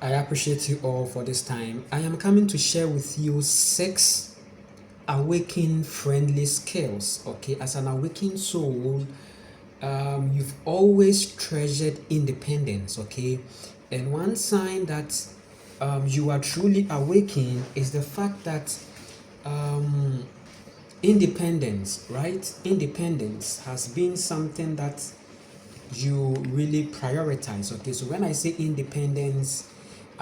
I appreciate you all for this time. I am coming to share with you 6 awakening friendly skills. Okay, as an awakened soul, you've always treasured independence. Okay, and one sign that you are truly awakened is the fact that um, independence, right? Independence has been something that you really prioritize. Okay, so when I say independence,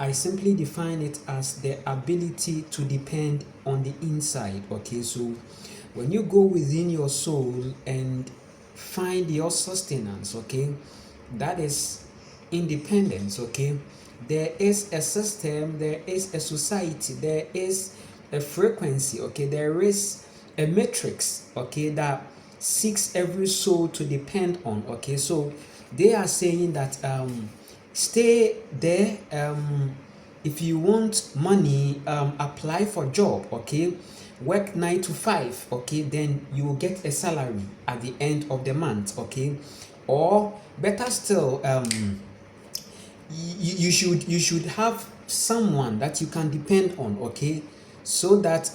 I simply define it as the ability to depend on the inside. Okay, so when you go within your soul and find your sustenance, okay, that is independence. Okay, there is a system, there is a society, there is a frequency, okay, there is a matrix, okay, that seeks every soul to depend on. Okay, so they are saying that stay there. If you want money, apply for job. Okay, work 9 to 5. Okay, then you will get a salary at the end of the month. Okay, or better still, you should have someone that you can depend on. Okay, so that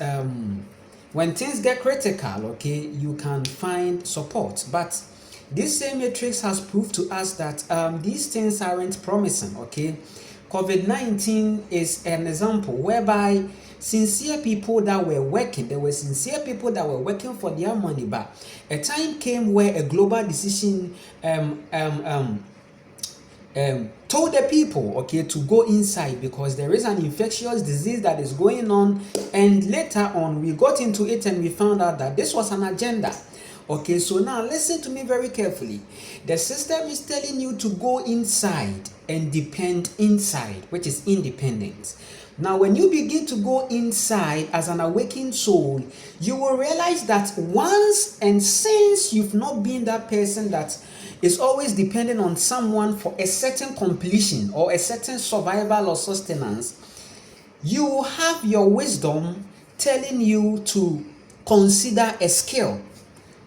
when things get critical, okay, you can find support. But this same matrix has proved to us that these things aren't promising. Okay, COVID-19 is an example whereby sincere people that were working, there were sincere people that were working for their money, but a time came where a global decision told the people, okay, to go inside because there is an infectious disease that is going on. And later on we got into it and we found out that this was an agenda. Okay, so now listen to me very carefully. The system is telling you to go inside and depend inside, which is independence. Now when you begin to go inside as an awakened soul, you will realize that once and since you've not been that person that is always depending on someone for a certain completion or a certain survival or sustenance, you have your wisdom telling you to consider a skill.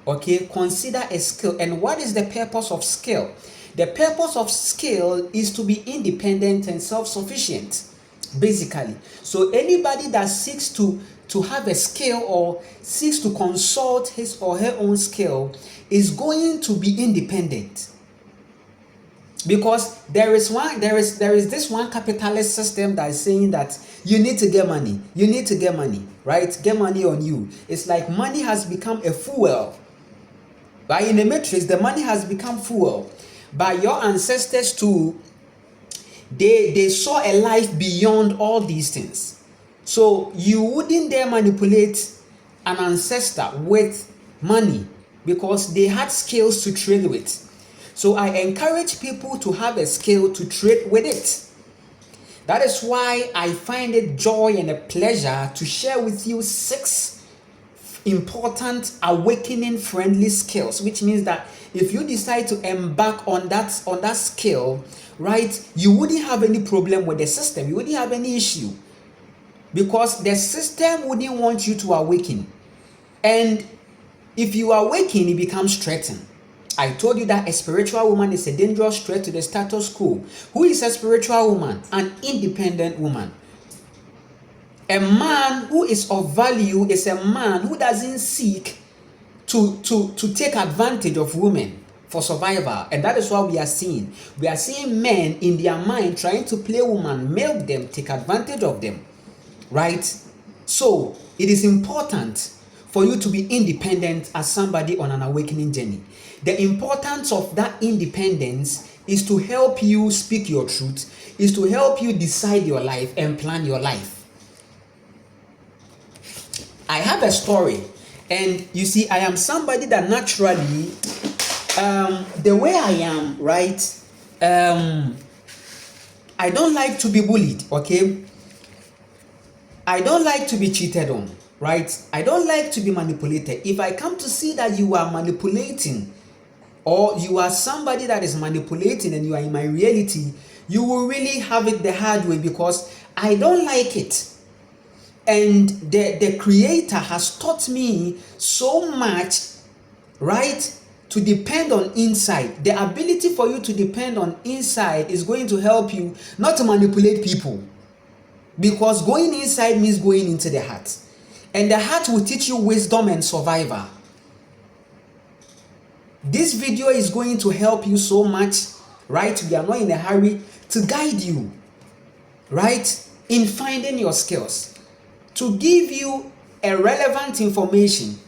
Okay, consider a skill. And what is the purpose of skill? The purpose of skill is to be independent and self-sufficient, basically. So anybody that seeks to have a skill or seeks to consult his or her own skill is going to be independent, because there is this one capitalist system that is saying that you need to get money, right? Get money on you. It's like money has become a fuel. Right? In the matrix, the money has become fuel. By your ancestors too, they saw a life beyond all these things. So you wouldn't dare manipulate an ancestor with money because they had skills to trade with. So I encourage people to have a skill to trade with it. That is why I find it joy and a pleasure to share with you 6 important awakening friendly skills, which means that if you decide to embark on that skill, right, you wouldn't have any problem with the system, you wouldn't have any issue, because the system wouldn't want you to awaken. And if you awaken, it becomes threatened. I told you that a spiritual woman is a dangerous threat to the status quo. Who is a spiritual woman? An independent woman. A man who is of value is a man who doesn't seek to take advantage of women for survival. And that is what we are seeing. We are seeing men in their mind trying to play women, milk them, take advantage of them. Right? So it is important for you to be independent as somebody on an awakening journey. The importance of that independence is to help you speak your truth, is to help you decide your life and plan your life. I have a story, and you see, I am somebody that naturally, the way I am, right, I don't like to be bullied, okay? I don't like to be cheated on, right? I don't like to be manipulated. If I come to see that you are manipulating, or you are somebody that is manipulating and you are in my reality, you will really have it the hard way, because I don't like it. And the creator has taught me so much, right, to depend on inside, the ability for you to depend on inside is going to help you not to manipulate people. Because going inside means going into the heart. And the heart will teach you wisdom and survival. This video is going to help you so much, right? We are not in a hurry, to guide you, right, in finding your skills, to give you a relevant information,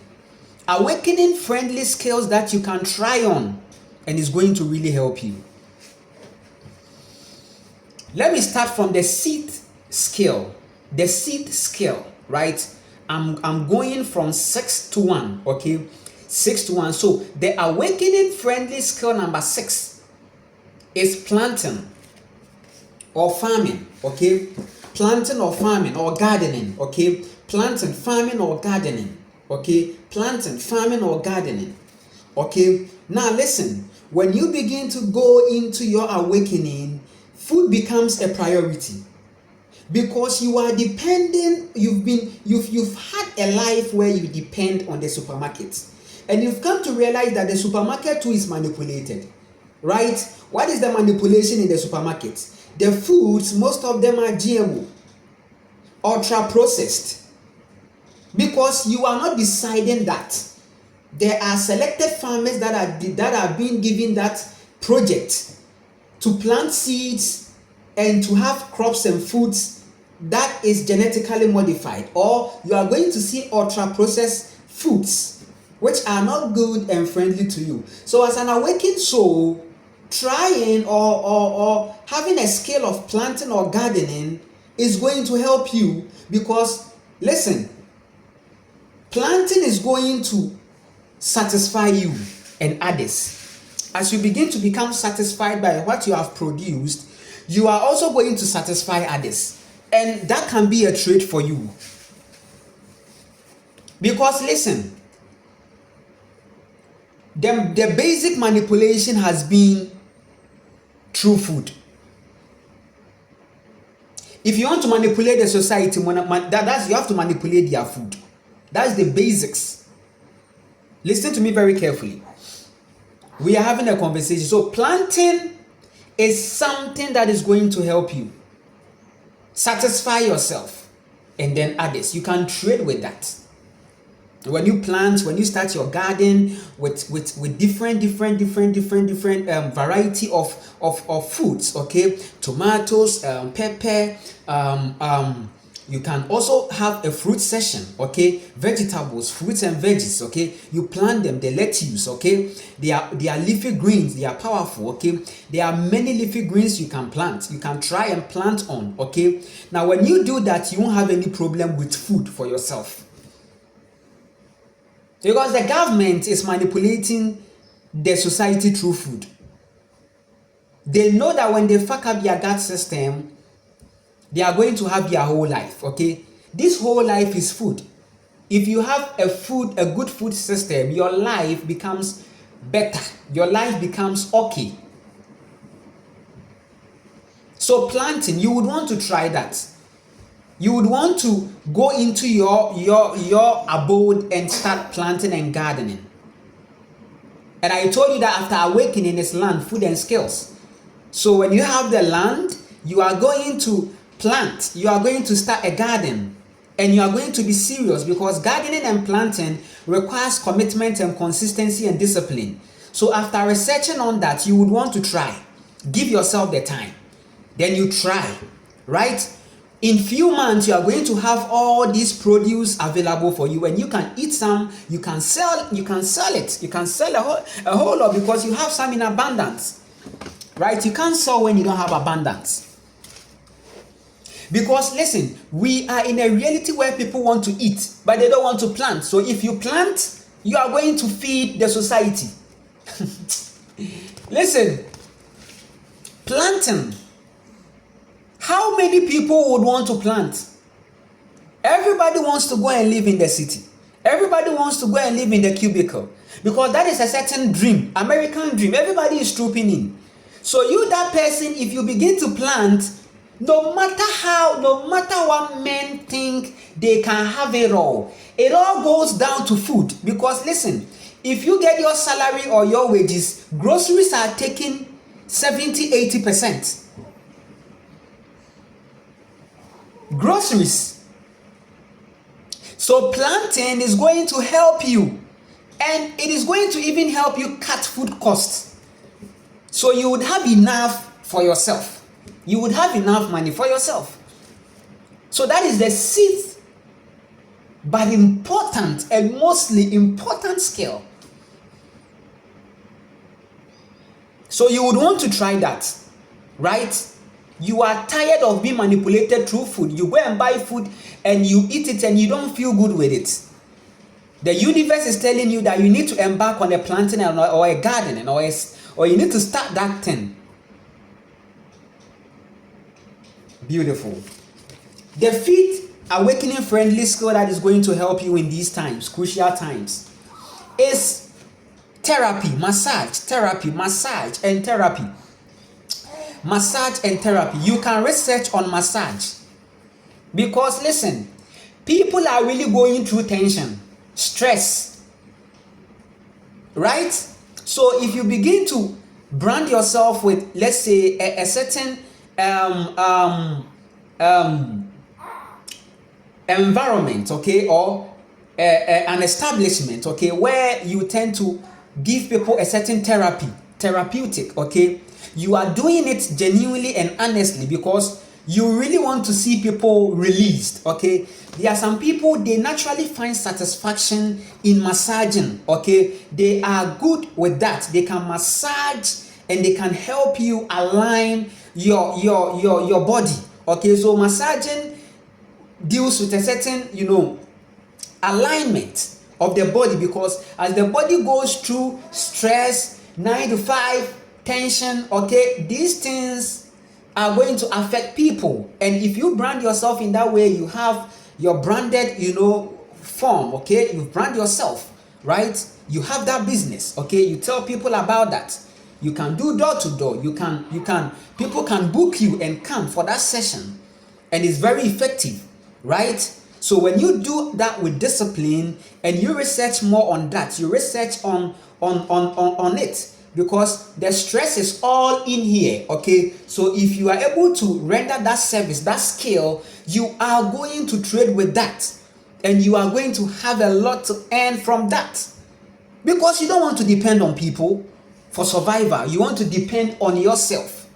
awakening friendly skills that you can try on, and it's going to really help you. Let me start from the seed skill. The seed skill, right? I'm going from 6 to 1, okay? 6 to 1. So the awakening friendly skill number 6 is planting or farming, okay? Planting or farming or gardening, okay? Planting, farming or gardening, okay? Planting, farming or gardening, okay? Now listen, when you begin to go into your awakening, food becomes a priority. Because you are depending, you've had a life where you depend on the supermarket. And you've come to realize that the supermarket too is manipulated. Right? What is the manipulation in the supermarket? The foods, most of them are GMO, ultra processed. Because you are not deciding that. There are selected farmers that are being given that project to plant seeds and to have crops and foods that is genetically modified, or you are going to see ultra processed foods which are not good and friendly to you. So as an awakened soul, trying or having a skill of planting or gardening is going to help you, because listen, planting is going to satisfy you and others. As you begin to become satisfied by what you have produced, you are also going to satisfy others. And that can be a trait for you. Because listen, the basic manipulation has been through food. If you want to manipulate the society, you have to manipulate their food. That's the basics. Listen to me very carefully. We are having a conversation. So planting is something that is going to help you satisfy yourself and then others. You can trade with that. When you plant, when you start your garden with different variety of foods, okay, tomatoes, pepper, you can also have a fruit session, okay, vegetables, fruits and veggies, okay, you plant them, the lettuce, okay, they are leafy greens, they are powerful, okay, there are many leafy greens you can plant, you can try and plant on, okay. Now when you do that, you won't have any problem with food for yourself, because the government is manipulating the society through food. They know that when they fuck up their gut system, they are going to have their whole life, okay? This whole life is food. If you have a good food system, your life becomes better. Your life becomes okay. So planting, you would want to try that. You would want to go into your abode and start planting and gardening. And I told you that after awakening is land, food and skills. So when you have the land, you are going to plant, you are going to start a garden, and you are going to be serious, because gardening and planting requires commitment and consistency and discipline. So after researching on that, you would want to try. Give yourself the time. Then you try, right? In few months, you are going to have all these produce available for you, and you can eat some, you can sell it, you can sell a whole lot, because you have some in abundance, right? You can't sell when you don't have abundance. Because listen, we are in a reality where people want to eat, but they don't want to plant. So if you plant, you are going to feed the society. Listen, planting. How many people would want to plant? Everybody wants to go and live in the city. Everybody wants to go and live in the cubicle, because that is a certain dream, American dream. Everybody is trooping in. So you, that person, if you begin to plant, no matter what men think they can have it all goes down to food. Because listen, if you get your salary or your wages, groceries are taking 70-80%. Groceries. So planting is going to help you, and it is going to even help you cut food costs. So you would have enough for yourself. You would have enough money for yourself. So that is the 6th but important and mostly important skill. So you would want to try that, right? You are tired of being manipulated through food. You go and buy food and you eat it and you don't feel good with it. The universe is telling you that you need to embark on a planting or a gardening, or you need to start that thing. Beautiful. The 5th awakening friendly skill that is going to help you in these times, crucial times, is therapy, massage, and therapy. Massage and therapy. You can research on massage, because listen, people are really going through tension, stress, right? So if you begin to brand yourself with, let's say, a certain environment, okay, or an establishment, okay, where you tend to give people a certain therapeutic, okay, you are doing it genuinely and honestly because you really want to see people released, okay. There are some people, they naturally find satisfaction in massaging, okay. They are good with that. They can massage and they can help you align your body, okay. So massaging deals with a certain, alignment of the body, because as the body goes through stress, 9 to 5, tension, okay, these things are going to affect people. And if you brand yourself in that way, you have your branded, form, okay, you brand yourself, right? You have that business, okay, you tell people about that. You can do door to door. People can book you and come for that session, and it's very effective, right? So when you do that with discipline and you research more on that, you research on it, because the stress is all in here, okay? So if you are able to render that service, that skill, you are going to trade with that, and you are going to have a lot to earn from that, because you don't want to depend on people for survival. You want to depend on yourself.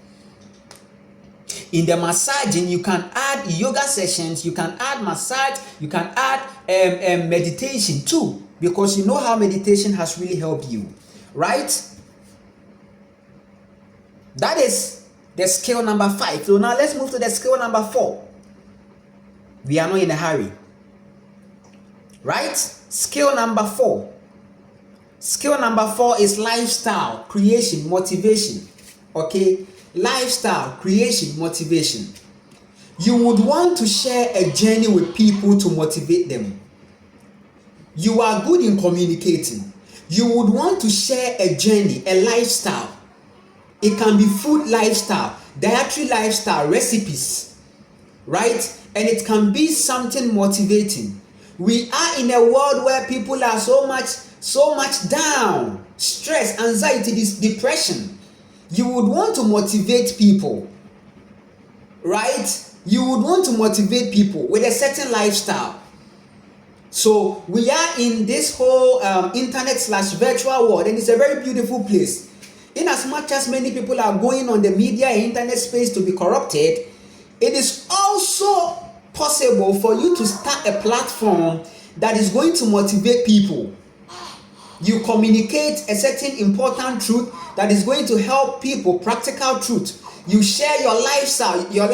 In the massaging, you can add yoga sessions, you can add massage, you can add meditation too, because you know how meditation has really helped you, right? That is the skill number 5. So now let's move to the skill number 4. We are not in a hurry, right? Skill number 4. Skill number 4 is lifestyle creation, motivation, okay? Lifestyle creation, motivation. You would want to share a journey with people to motivate them. You are good in communicating. You would want to share a journey, a lifestyle. It can be food lifestyle, dietary lifestyle, recipes, right? And it can be something motivating. We are in a world where people are so much down, stress, anxiety, depression. You would want to motivate people, right? You would want to motivate people with a certain lifestyle. So we are in this whole internet/virtual world, and it's a very beautiful place. In as much as many people are going on the media and internet space to be corrupted, it is also possible for you to start a platform that is going to motivate people. You communicate a certain important truth that is going to help people, practical truth. You share your lifestyle, your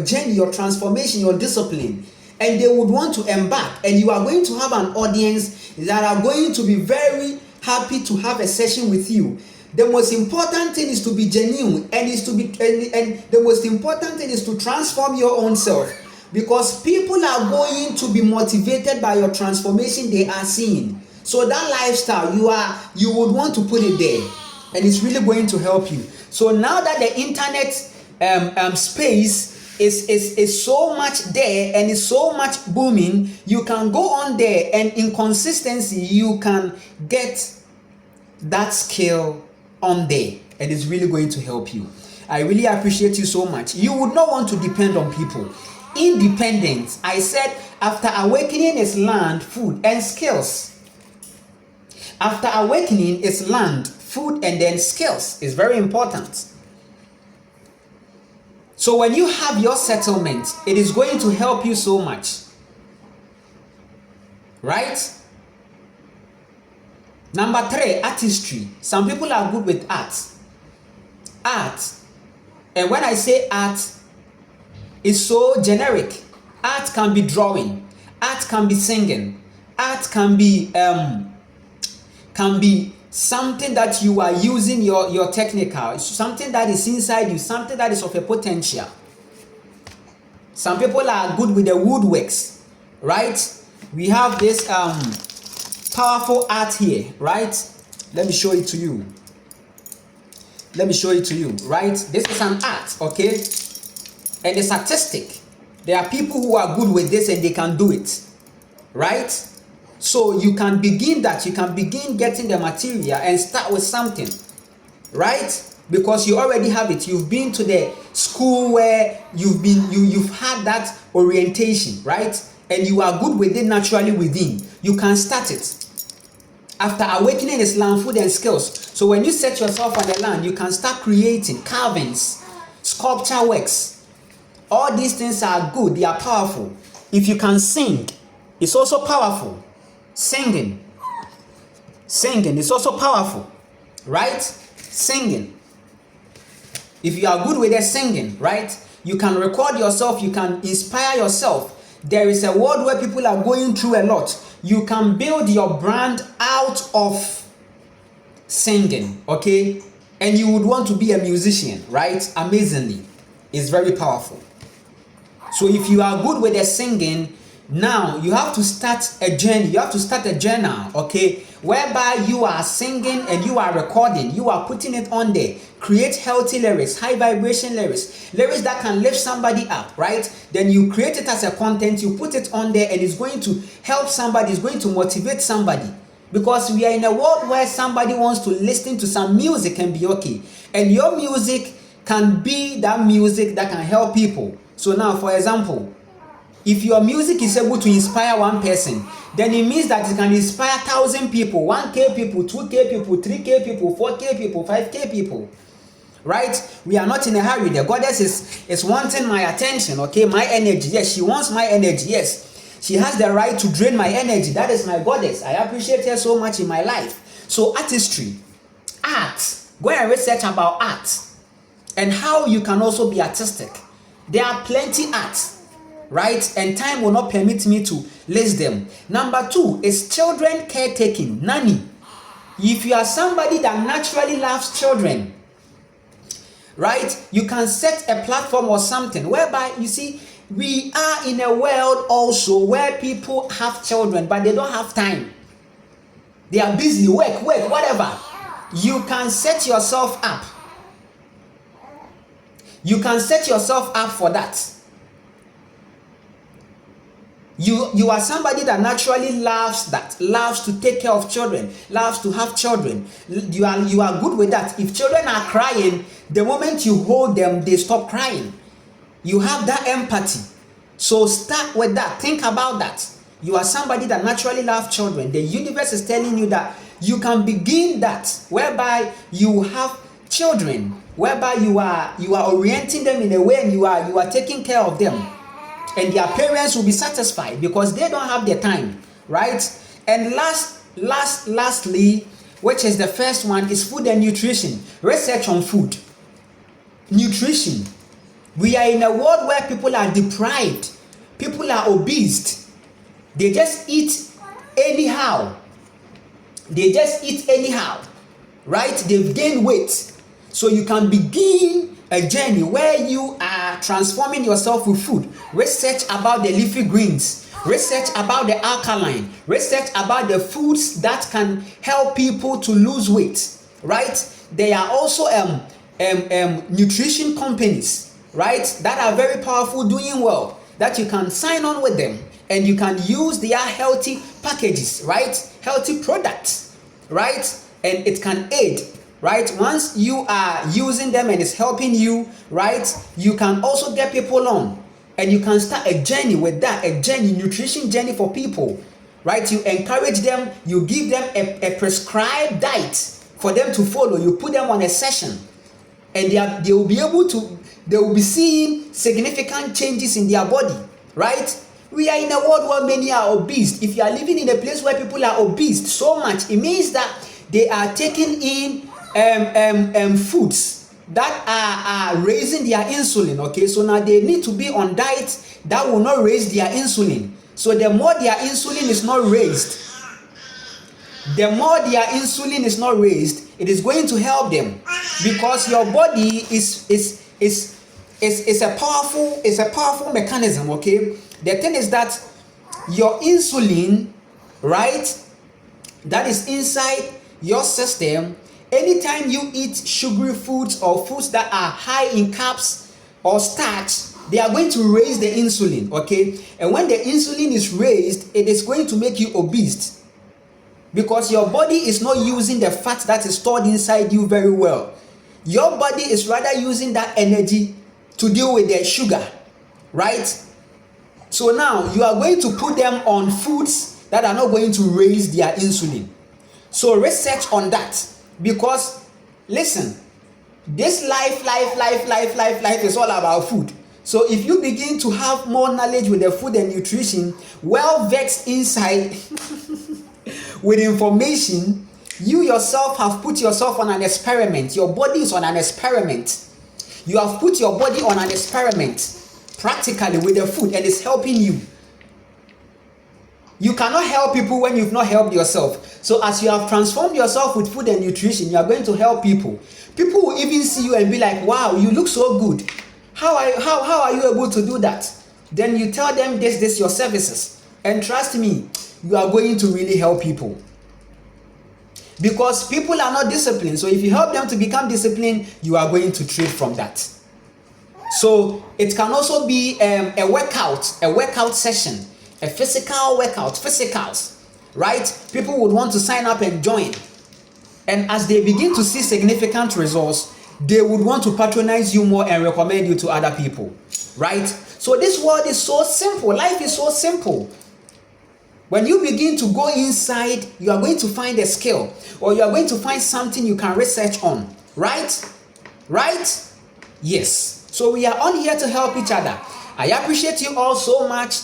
journey, your transformation, your discipline, and they would want to embark, and you are going to have an audience that are going to be very happy to have a session with you. The most important thing is to be genuine, and the most important thing is to transform your own self, because people are going to be motivated by your transformation they are seeing. So that lifestyle, you would want to put it there, and it's really going to help you. So now that the internet space is so much there and is so much booming, you can go on there, and in consistency you can get that skill on there, and it's really going to help you. I really appreciate you so much. You would not want to depend on people. Independence, I said, after awakening is land, food, and skills. After awakening is land, food, and then skills. Is very important. So when you have your settlement, it is going to help you so much. Right? Number 3, artistry. Some people are good with art. Art. And when I say art, it's so generic. Art can be drawing. Art can be singing. Art can be something that you are using your technical, something that is inside you, something that is of a potential. Some people are good with the woodworks, right? We have this powerful art here, right? Let me show it to you. Right? This is an art, okay? And it's artistic. There are people who are good with this and they can do it, right? So you can begin that. You can begin getting the material and start with something, right? Because you already have it. You've been to the school where you've had that orientation, right? And you are good with it naturally within. You can start it. After awakening is land, food, and skills. So when you set yourself on the land, you can start creating carvings, sculpture works. All these things are good. They are powerful. If you can sing, it's also powerful. Singing is also powerful, right? Singing. If you are good with the singing, right? You can record yourself. You can inspire yourself. There is a world where people are going through a lot. You can build your brand out of singing, okay? And you would want to be a musician, right? Amazingly. It's very powerful. So if you are good with the singing, now you have to start a journey. You have to start a journal, okay? Whereby you are singing and you are recording. You are putting it on there. Create healthy lyrics, high vibration lyrics. Lyrics that can lift somebody up, right? Then you create it as a content. You put it on there and it's going to help somebody. It's going to motivate somebody. Because we are in a world where somebody wants to listen to some music and be okay. And your music can be that music that can help people. So now, for example, if your music is able to inspire one person, then it means that it can inspire 1,000 people, 1K people, 2K people, 3K people, 4K people, 5K people. Right? We are not in a hurry. The goddess is wanting my attention, okay? My energy. Yes, she wants my energy. Yes. She has the right to drain my energy. That is my goddess. I appreciate her so much in my life. So artistry, art. Go and research about art and how you can also be artistic. There are plenty arts. Right? And time will not permit me to list them. Number 2 is children caretaking, nanny. If you are somebody that naturally loves children, right? You can set a platform or something whereby, you see, we are in a world also where people have children, but they don't have time. They are busy, work, whatever. You can set yourself up. You can set yourself up for that. You are somebody that naturally loves that, loves to take care of children, loves to have children. You are good with that. If children are crying, the moment you hold them, they stop crying. You have that empathy. So start with that. Think about that. You are somebody that naturally loves children. The universe is telling you that you can begin that, whereby you have children, whereby you are orienting them in a way and you are taking care of them. And their parents will be satisfied because they don't have the time, right? And lastly, which is the first one, is food and nutrition. Research on food. Nutrition. We are in a world where people are deprived. People are obese. They just eat anyhow. Right? They've gained weight. So you can begin a journey where you are transforming yourself with food. Research about the leafy greens. Research about the alkaline. Research about the foods that can help people to lose weight. Right? There are also nutrition companies, right, that are very powerful, doing well, that you can sign on with them and you can use their healthy packages, right? Healthy products, right? and it can aid, right? Once you are using them and it's helping you, right, you can also get people on, and you can start a journey with that, a journey, nutrition journey for people, right? You encourage them, you give them a prescribed diet for them to follow. You put them on a session, and they will be able to, they will be seeing significant changes in their body, right? We are in a world where many are obese. If you are living in a place where people are obese so much, it means that they are taking in foods that are raising their insulin. Okay, so now they need to be on diet that will not raise their insulin. So the more their insulin is not raised, it is going to help them, because your body is a powerful mechanism. Okay, the thing is that your insulin, right, that is inside your system, anytime you eat sugary foods or foods that are high in carbs or starch, they are going to raise the insulin. Okay, and when the insulin is raised, it is going to make you obese, because your body is not using the fat that is stored inside you very well. Your body is rather using that energy to deal with the sugar, right? So now you are going to put them on foods that are not going to raise their insulin. So research on that, because listen, this life is all about food. So if you begin to have more knowledge with the food and nutrition, well vexed inside with information, you yourself have put yourself on an experiment. Your body is on an experiment. You have put your body on an experiment practically with the food, and it's helping you. You cannot help people when you've not helped yourself. So as you have transformed yourself with food and nutrition, you are going to help people. People will even see you and be like, wow, you look so good. How are you able to do that? Then you tell them this your services, and trust me, you are going to really help people, because people are not disciplined. So if you help them to become disciplined, you are going to trade from that. So it can also be a workout session, a physical workout, physicals, right? People would want to sign up and join, and as they begin to see significant results, they would want to patronize you more and recommend you to other people, right? So this world is so simple. Life is so simple. When you begin to go inside, you are going to find a skill, or you are going to find something you can research on, right? Right? Yes. So we are on here to help each other. I appreciate you all so much,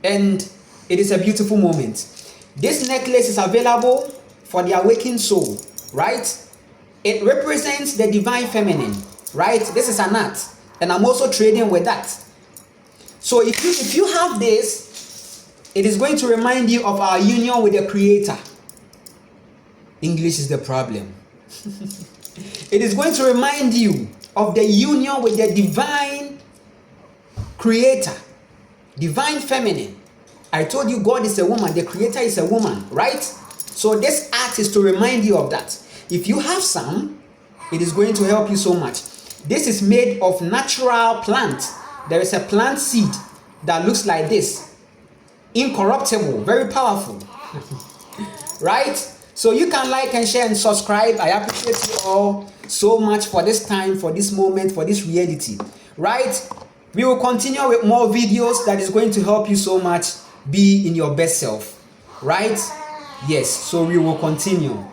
and it is a beautiful moment. This necklace is available for the awakened soul, right? It represents the divine feminine, right? This is an art, and I'm also trading with that. So if you have this, it is going to remind you of our union with the Creator. English is the problem. It is going to remind you of the union with the divine Creator, divine feminine. I told you God is a woman, the Creator is a woman, right? So this art is to remind you of that. If you have some, it is going to help you so much. This is made of natural plant. There is a plant seed that looks like this. Incorruptible, very powerful. Right? So you can like and share and subscribe. I appreciate you all so much for this time, for this moment, for this reality. Right? We will continue with more videos that is going to help you so much be in your best self. Right? Yes, so we will continue.